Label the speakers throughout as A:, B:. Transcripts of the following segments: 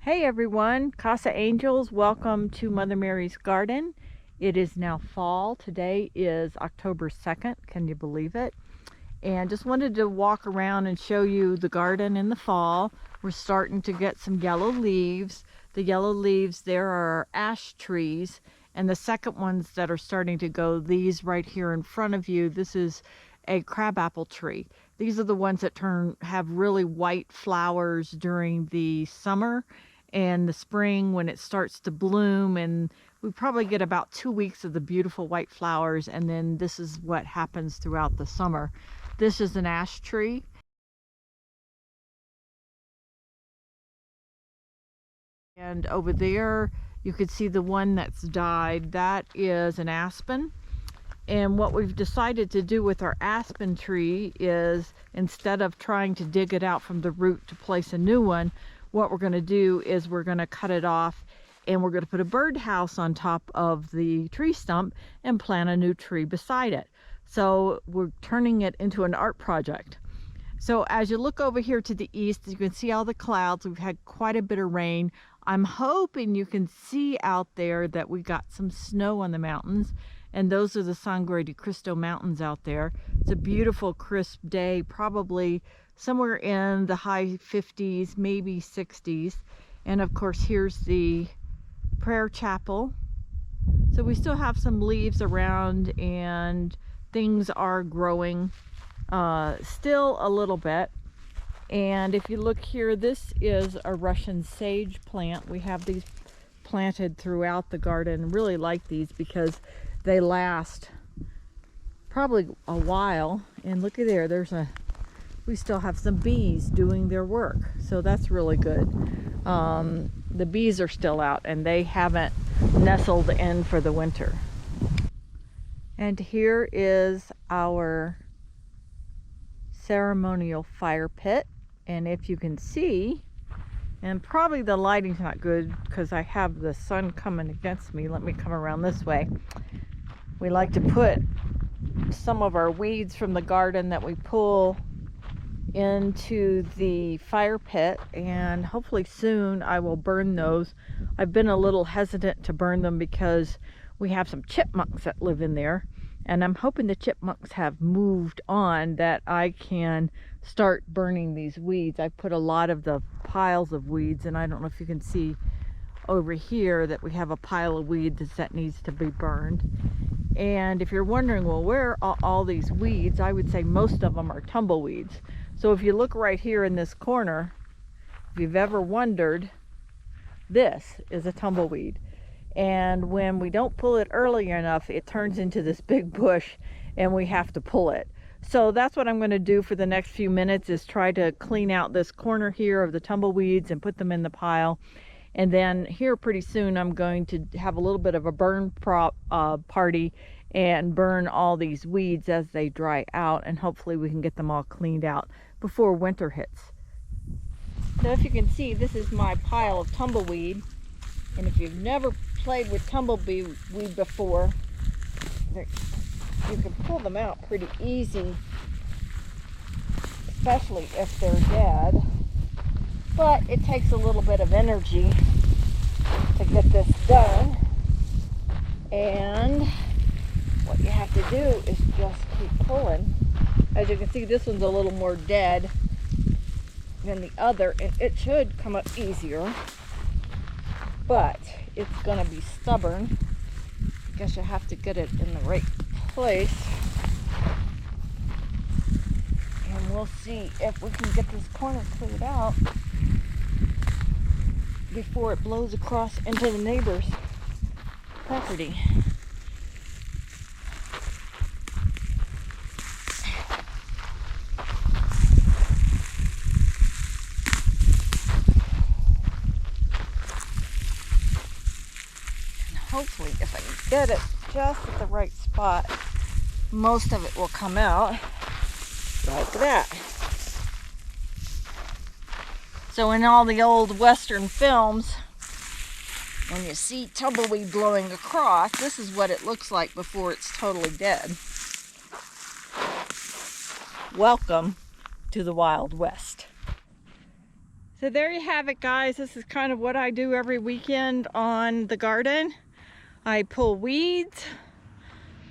A: Hey everyone, Casa Angels, welcome to Mother Mary's Garden. It is now fall. Today is October 2nd, can you believe it? And just wanted to walk around and show you the garden in the fall. We're starting to get some yellow leaves. The yellow leaves there are ash trees, and the second ones that are starting to go, these right here in front of you, this is a crabapple tree. These are the ones that have really white flowers during the summer and the spring when it starts to bloom, and we probably get about 2 weeks of the beautiful white flowers, and then this is what happens throughout the summer. This is an ash tree. And over there you could see the one that's died. That is an aspen. And what we've decided to do with our aspen tree is, instead of trying to dig it out from the root to place a new one, what we're going to do is we're going to cut it off and we're going to put a birdhouse on top of the tree stump and plant a new tree beside it. So we're turning it into an art project. So as you look over here to the east, you can see all the clouds. We've had quite a bit of rain. I'm hoping you can see out there that we got some snow on the mountains, and those are the Sangre de Cristo Mountains out there. It's a beautiful crisp day, probably somewhere in the high 50s, maybe 60s. And of course, here's the prayer chapel. So we still have some leaves around and things are growing still a little bit. And if you look here, this is a Russian sage plant. We have these planted throughout the garden. Really like these because they last probably a while. And look at there, we still have some bees doing their work, so that's really good. The bees are still out and they haven't nestled in for the winter. And here is our ceremonial fire pit, and if you can see, and probably the lighting's not good because I have the sun coming against me. Let me come around this way. We like to put some of our weeds from the garden that we pull into the fire pit, and hopefully soon I will burn those. I've been a little hesitant to burn them because we have some chipmunks that live in there, and I'm hoping the chipmunks have moved on that I can start burning these weeds. I put a lot of the piles of weeds, and I don't know if you can see over here that we have a pile of weeds that needs to be burned. And if you're wondering, well, where are all these weeds, I would say most of them are tumbleweeds. So if you look right here in this corner, if you've ever wondered, this is a tumbleweed. And when we don't pull it early enough, it turns into this big bush and we have to pull it. So that's what I'm going to do for the next few minutes, is try to clean out this corner here of the tumbleweeds and put them in the pile. And then here pretty soon I'm going to have a little bit of a burn party and burn all these weeds as they dry out, and hopefully we can get them all cleaned out before winter hits. So if you can see, this is my pile of tumbleweed, and if you've never played with tumbleweed before, you can pull them out pretty easy, especially if they're dead. But it takes a little bit of energy to get this done, and what you have to do is just keep pulling. As you can see, this one's a little more dead than the other, and it should come up easier, but it's gonna be stubborn. I guess you have to get it in the right place, and we'll see if we can get this corner cleared out before it blows across into the neighbor's property. And hopefully, if I can get it just at the right spot, most of it will come out like that. So in all the old Western films, when you see tumbleweed blowing across, this is what it looks like before it's totally dead. Welcome to the Wild West. So there you have it, guys. This is kind of what I do every weekend on the garden. I pull weeds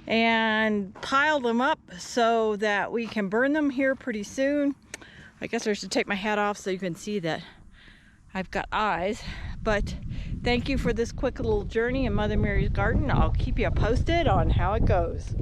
A: and pile them up so that we can burn them here pretty soon. I guess I should take my hat off so you can see that I've got eyes. But thank you for this quick little journey in Mother Mary's garden. I'll keep you posted on how it goes.